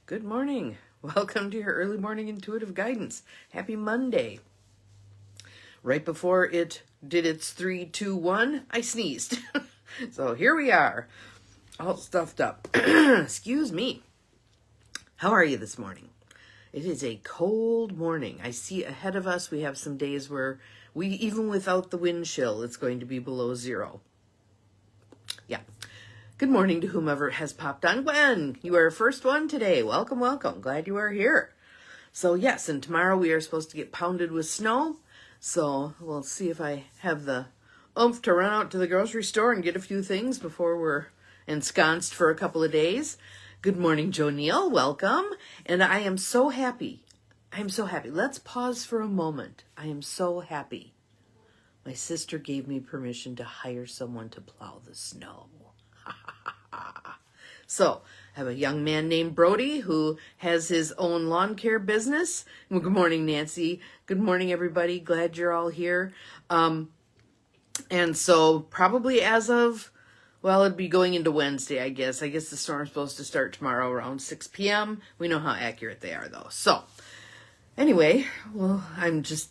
Good morning. Welcome to your early morning intuitive guidance. Happy Monday. Right before it did its 3, 2, 1, I sneezed. So here we are, all stuffed up. Excuse me. How are you this morning? It is a cold morning. I see ahead of us we have some days where even without the wind chill, it's going to be below 0. Yeah. Good morning to whomever has popped on. Gwen, you are our first one today. Welcome, welcome. Glad you are here. So yes, and tomorrow we are supposed to get pounded with snow. So we'll see if I have the oomph to run out to the grocery store and get a few things before we're ensconced for a couple of days. Good morning, Joe Neal. Welcome. And I am so happy. I am so happy. Let's pause for a moment. I am so happy. My sister gave me permission to hire someone to plow the snow. So, I have a young man named Brody who has his own lawn care business. Well, good morning, Nancy. Good morning, everybody. Glad you're all here. And so, probably as of, it'd be going into Wednesday, I guess. I guess the storm's supposed to start tomorrow around 6 p.m. We know how accurate they are, though. So, anyway, I'm just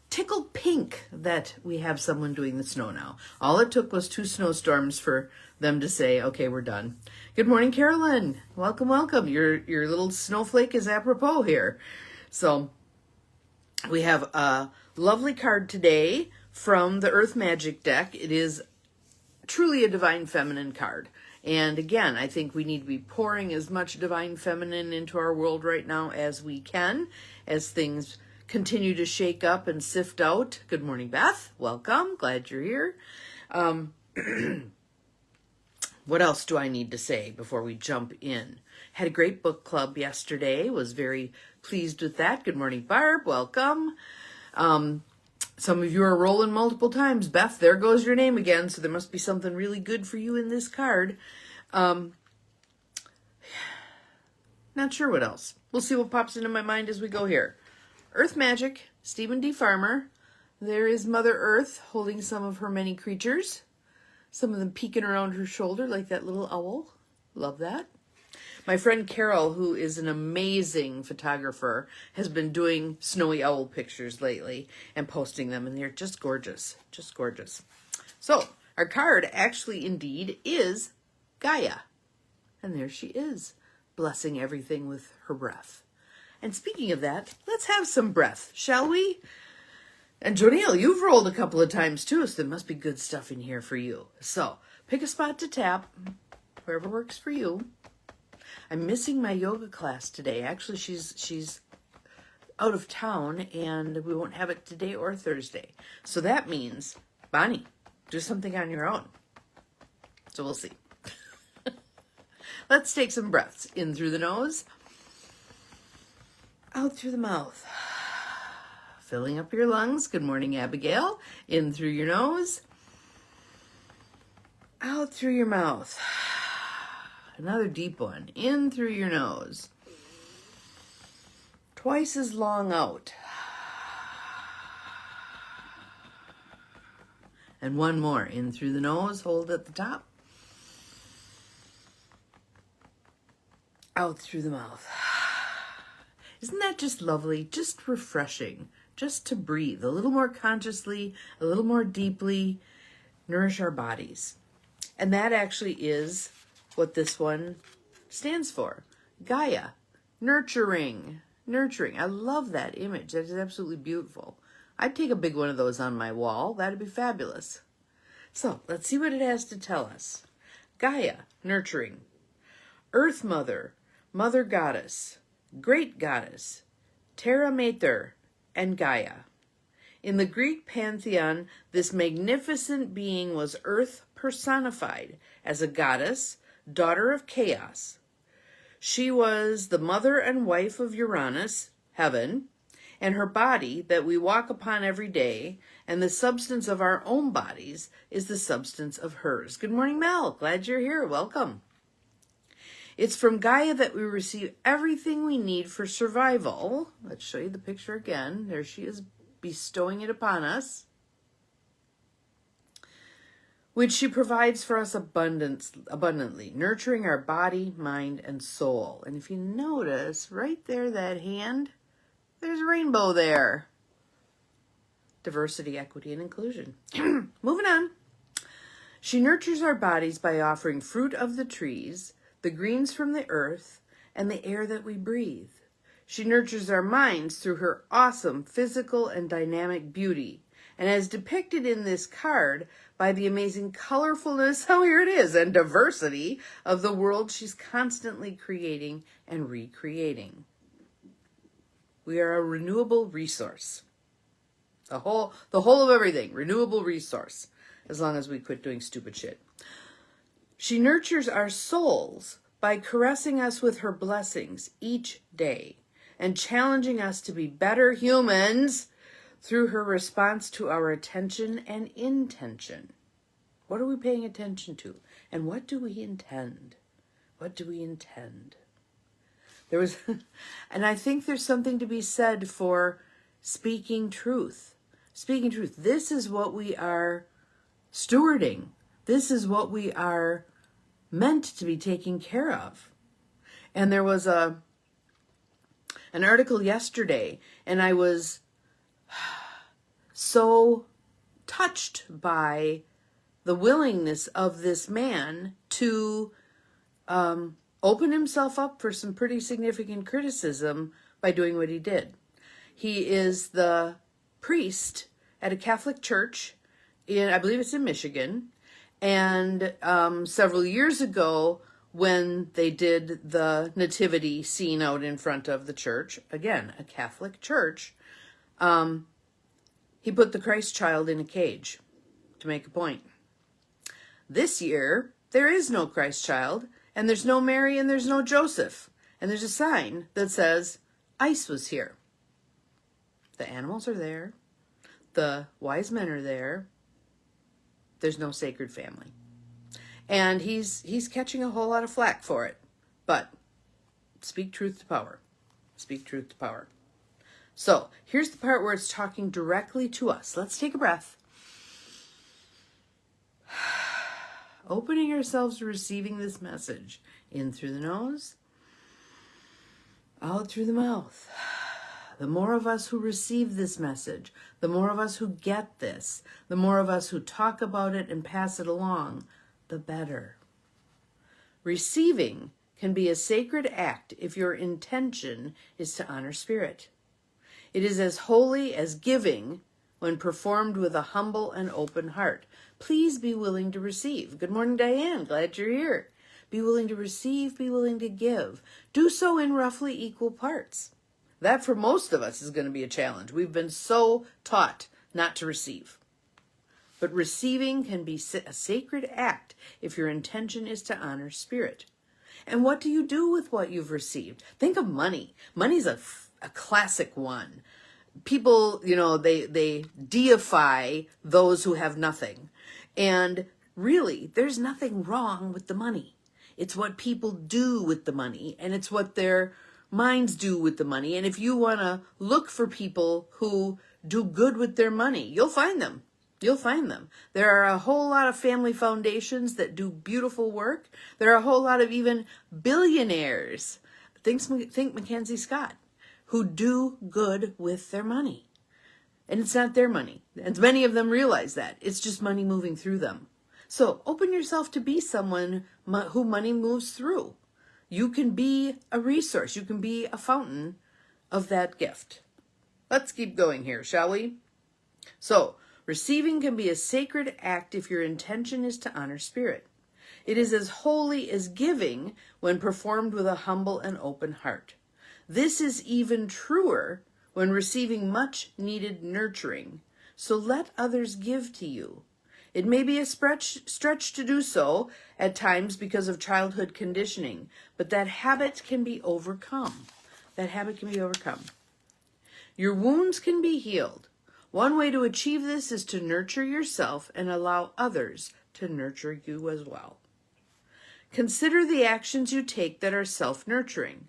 tickled pink that we have someone doing the snow now. All it took was 2 snowstorms for them to say, okay, we're done. Good morning, Carolyn. Welcome, welcome. Your little snowflake is apropos here. So we have a lovely card today from the Earth Magic deck. It is truly a Divine Feminine card. And again, I think we need to be pouring as much Divine Feminine into our world right now as we can, as things continue to shake up and sift out. Good morning, Beth. Welcome. Glad you're here. What else do I need to say before we jump in? Had a great book club yesterday. Was very pleased with that. Good morning, Barb. Welcome. Some of you are rolling multiple times. Beth, there goes your name again. So there must be something really good for you in this card. Not sure what else. We'll see what pops into my mind as we go here. Earth Magic, Stephen D. Farmer. There is Mother Earth holding some of her many creatures. Some of them peeking around her shoulder like that little owl. Love that. My friend Carol, who is an amazing photographer, has been doing snowy owl pictures lately and posting them, and they're just gorgeous. Just gorgeous. So, our card actually indeed is Gaia. And there she is, blessing everything with her breath. And speaking of that, let's have some breath, shall we? And Jonelle, you've rolled a couple of times too, so there must be good stuff in here for you. So, pick a spot to tap, wherever works for you. I'm missing my yoga class today. Actually, she's out of town, and we won't have it today or Thursday. So that means, Bonnie, do something on your own. So we'll see. Let's take some breaths. In through the nose, out through the mouth. Filling up your lungs. Good morning, Abigail. In through your nose, out through your mouth. Another deep one. In through your nose. Twice as long out. And one more. In through the nose. Hold at the top. Out through the mouth. Isn't that just lovely? Just refreshing. Just to breathe a little more consciously, a little more deeply, nourish our bodies. And that actually is what this one stands for. Gaia, nurturing, nurturing. I love that image. That is absolutely beautiful. I'd take a big one of those on my wall. That'd be fabulous. So let's see what it has to tell us. Gaia, nurturing. Earth Mother, Mother Goddess, Great Goddess, Terra Mater, and Gaia. In the Greek pantheon, this magnificent being was Earth personified as a goddess, daughter of chaos. She was the mother and wife of Uranus, heaven, and her body that we walk upon every day, and the substance of our own bodies is the substance of hers. Good morning, Mel. Glad you're here. Welcome. It's from Gaia that we receive everything we need for survival. Let's show you the picture again. There she is bestowing it upon us. which she provides for us abundantly, nurturing our body, mind, and soul. And if you notice, right there, that hand, there's a rainbow there. Diversity, equity, and inclusion. Moving on. She nurtures our bodies by offering fruit of the trees, the greens from the earth, and the air that we breathe. She nurtures our minds through her awesome physical and dynamic beauty, and as depicted in this card by the amazing colorfulness, oh, here it is, and diversity of the world she's constantly creating and recreating. We are a renewable resource. The whole of everything, renewable resource, as long as we quit doing stupid shit. She nurtures our souls by caressing us with her blessings each day and challenging us to be better humans through her response to our attention and intention. What are we paying attention to? And what do we intend? What do we intend? And I think there's something to be said for speaking truth. Speaking truth. This is what we are stewarding. This is what we are meant to be taking care of. And there was an article yesterday, and I was so touched by the willingness of this man to open himself up for some pretty significant criticism by doing what he did. He is the priest at a Catholic church I believe it's in Michigan, and several years ago when they did the nativity scene out in front of the church, again, a Catholic church, he put the Christ child in a cage to make a point. This year, there is no Christ child, and there's no Mary, and there's no Joseph, and there's a sign that says, ICE was here. The animals are there. The wise men are there. There's no sacred family. And he's catching a whole lot of flack for it. But speak truth to power. Speak truth to power. So here's the part where it's talking directly to us. Let's take a breath. Opening ourselves to receiving this message. In through the nose. Out through the mouth. The more of us who receive this message, the more of us who get this, the more of us who talk about it and pass it along, the better. Receiving can be a sacred act if your intention is to honor spirit. It is as holy as giving when performed with a humble and open heart. Please be willing to receive. Good morning, Diane. Glad you're here. Be willing to receive, be willing to give. Do so in roughly equal parts. That, for most of us, is going to be a challenge. We've been so taught not to receive. But receiving can be a sacred act if your intention is to honor spirit. And what do you do with what you've received? Think of money. Money's a classic one. People, they deify those who have nothing. And really, there's nothing wrong with the money. It's what people do with the money, and it's what their minds do with the money. And if you want to look for people who do good with their money, you'll find them. You'll find them. There are a whole lot of family foundations that do beautiful work. There are a whole lot of even billionaires, think Mackenzie Scott, who do good with their money. And it's not their money. And many of them realize that. It's just money moving through them. So open yourself to be someone who money moves through. You can be a resource. You can be a fountain of that gift. Let's keep going here, shall we? So, receiving can be a sacred act if your intention is to honor spirit. It is as holy as giving when performed with a humble and open heart. This is even truer when receiving much needed nurturing. So let others give to you. It may be a stretch to do so at times because of childhood conditioning, but that habit can be overcome. That habit can be overcome. Your wounds can be healed. One way to achieve this is to nurture yourself and allow others to nurture you as well. Consider the actions you take that are self-nurturing.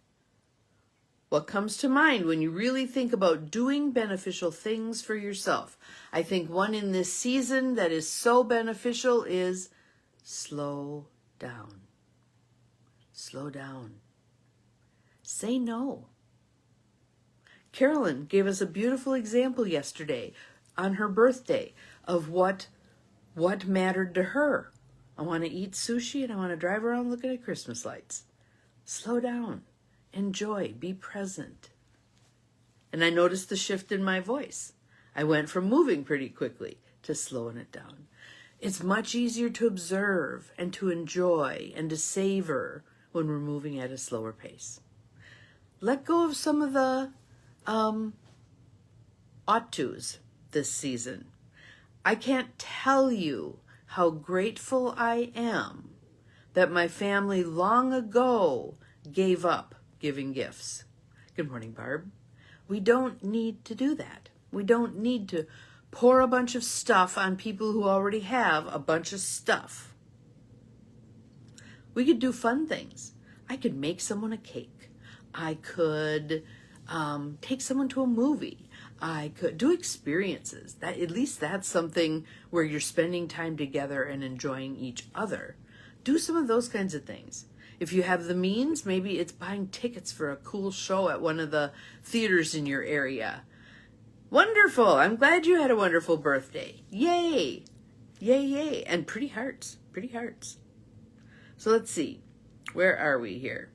What comes to mind when you really think about doing beneficial things for yourself? I think one in this season that is so beneficial is slow down. Slow down. Say no. Carolyn gave us a beautiful example yesterday on her birthday of what mattered to her. I want to eat sushi and I want to drive around looking at Christmas lights. Slow down. Enjoy. Be present. And I noticed the shift in my voice. I went from moving pretty quickly to slowing it down. It's much easier to observe and to enjoy and to savor when we're moving at a slower pace. Let go of some of the ought-tos this season. I can't tell you how grateful I am that my family long ago gave up giving gifts. Good morning, Barb. We don't need to do that. We don't need to pour a bunch of stuff on people who already have a bunch of stuff. We could do fun things. I could make someone a cake. I could take someone to a movie. I could do experiences. That at least that's something where you're spending time together and enjoying each other. Do some of those kinds of things. If you have the means, maybe it's buying tickets for a cool show at one of the theaters in your area. Wonderful. I'm glad you had a wonderful birthday. Yay. Yay, yay. And pretty hearts. Pretty hearts. So let's see. Where are we here?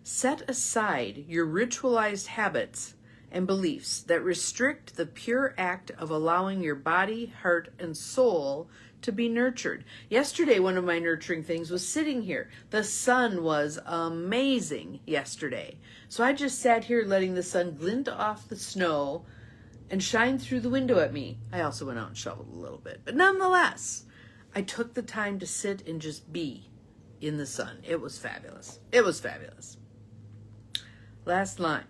Set aside your ritualized habits and beliefs that restrict the pure act of allowing your body, heart, and soul to be nurtured. Yesterday, one of my nurturing things was sitting here. The sun was amazing yesterday. So I just sat here letting the sun glint off the snow and shine through the window at me. I also went out and shoveled a little bit. But nonetheless, I took the time to sit and just be in the sun. It was fabulous. It was fabulous. Last line.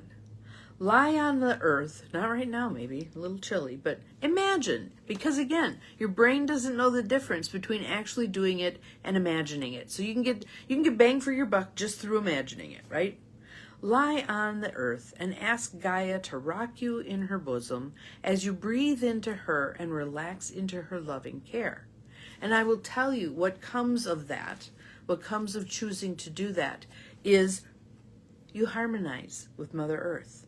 Lie on the earth, not right now maybe, a little chilly, but imagine, because again, your brain doesn't know the difference between actually doing it and imagining it. So you can get bang for your buck just through imagining it, right? Lie on the earth and ask Gaia to rock you in her bosom as you breathe into her and relax into her loving care. And I will tell you what comes of that, what comes of choosing to do that is you harmonize with Mother Earth.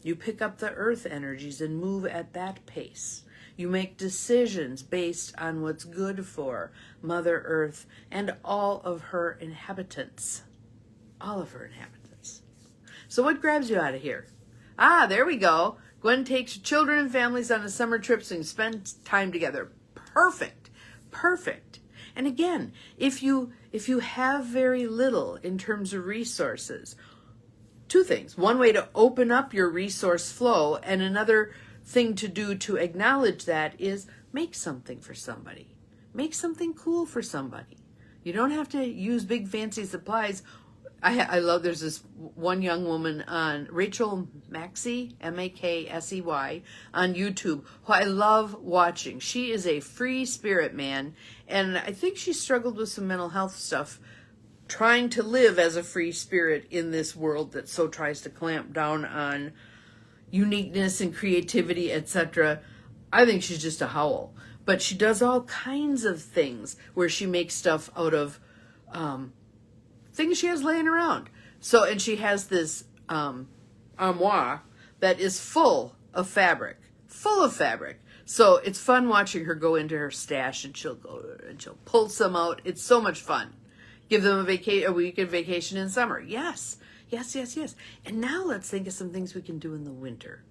You pick up the earth energies and move at that pace. You make decisions based on what's good for Mother Earth and all of her inhabitants. All of her inhabitants. So what grabs you out of here? There we go. Gwen takes children and families on a summer trip and spend time together. Perfect. Perfect. And again, if you have very little in terms of resources, two things. One way to open up your resource flow, and another thing to do to acknowledge that is make something for somebody. Make something cool for somebody. You don't have to use big fancy supplies. I love, there's this one young woman on Rachel Maxey, Maksey, on YouTube, who I love watching. She is a free spirit, man, and I think she struggled with some mental health stuff, trying to live as a free spirit in this world that so tries to clamp down on uniqueness and creativity, etc. I think she's just a howl. But she does all kinds of things where she makes stuff out of things she has laying around. So, and she has this armoire that is full of fabric. So it's fun watching her go into her stash and she'll pull some out. It's so much fun. Give them a weekend vacation in summer. Yes. And now let's think of some things we can do in the winter.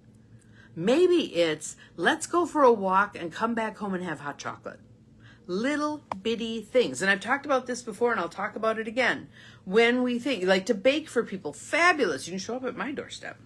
Maybe it's, let's go for a walk and come back home and have hot chocolate. Little bitty things. And I've talked about this before and I'll talk about it again. When we think, like to bake for people, fabulous. You can show up at my doorstep.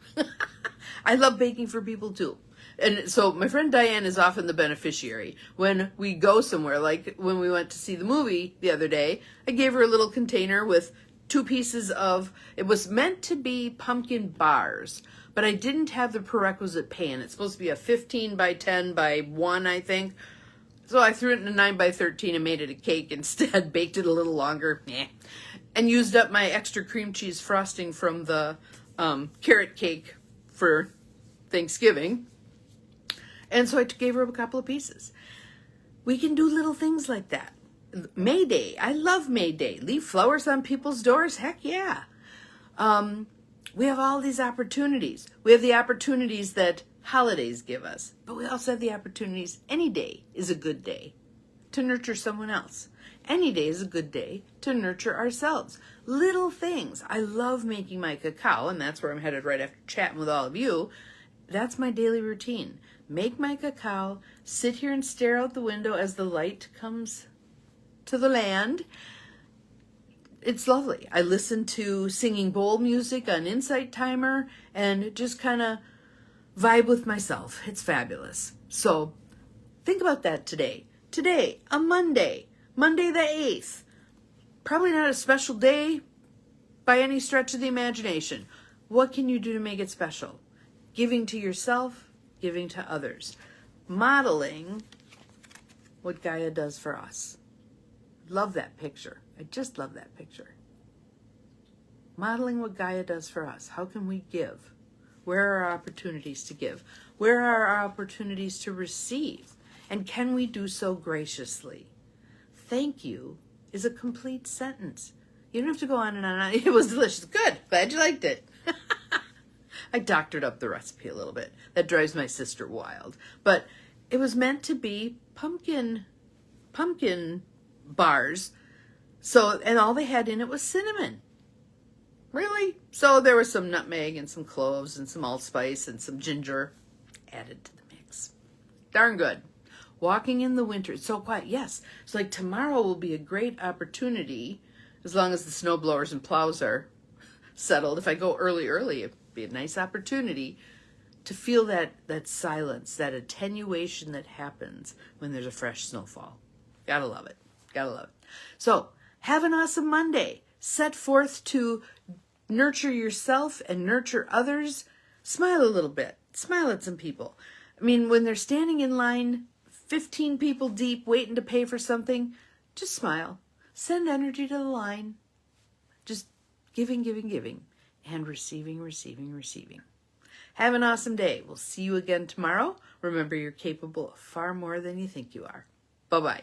I love baking for people too. And so my friend Diane is often the beneficiary. When we go somewhere, like when we went to see the movie the other day, I gave her a little container with 2 pieces of, it was meant to be pumpkin bars, but I didn't have the prerequisite pan. It's supposed to be a 15 by 10 by 1, I think. So I threw it in a 9 by 13 and made it a cake instead, baked it a little longer. and used up my extra cream cheese frosting from the carrot cake for Thanksgiving. And so I gave her a couple of pieces. We can do little things like that. May Day. I love May Day. Leave flowers on people's doors. Heck yeah. We have all these opportunities. We have the opportunities that holidays give us, but we also have the opportunities. Any day is a good day to nurture someone else. Any day is a good day to nurture ourselves. Little things. I love making my cacao, and that's where I'm headed right after chatting with all of you. That's my daily routine. Make my cacao, sit here and stare out the window as the light comes to the land. It's lovely. I listen to singing bowl music on Insight Timer and just kind of vibe with myself. It's fabulous. So think about that today. Today, a Monday the 8th. Probably not a special day by any stretch of the imagination. What can you do to make it special? Giving to yourself, giving to others. Modeling what Gaia does for us. Love that picture. I just love that picture. Modeling what Gaia does for us. How can we give? Where are our opportunities to give? Where are our opportunities to receive? And can we do so graciously? Thank you is a complete sentence. You don't have to go on and on. It was delicious. Good. Glad you liked it. I doctored up the recipe a little bit. That drives my sister wild. But it was meant to be pumpkin bars. So, and all they had in it was cinnamon. Really? So there was some nutmeg and some cloves and some allspice and some ginger added to the mix. Darn good. Walking in the winter, it's so quiet. Yes. So like tomorrow will be a great opportunity, as long as the snow blowers and plows are settled. If I go early, it'd be a nice opportunity to feel that silence, that attenuation that happens when there's a fresh snowfall. Gotta love it. Gotta love it. So have an awesome Monday. Set forth to nurture yourself and nurture others. Smile a little bit. Smile at some people. I mean, when they're standing in line, 15 people deep, waiting to pay for something, just smile. Send energy to the line. Just giving, and receiving. Have an awesome day. We'll see you again tomorrow. Remember, you're capable of far more than you think you are. Bye-bye.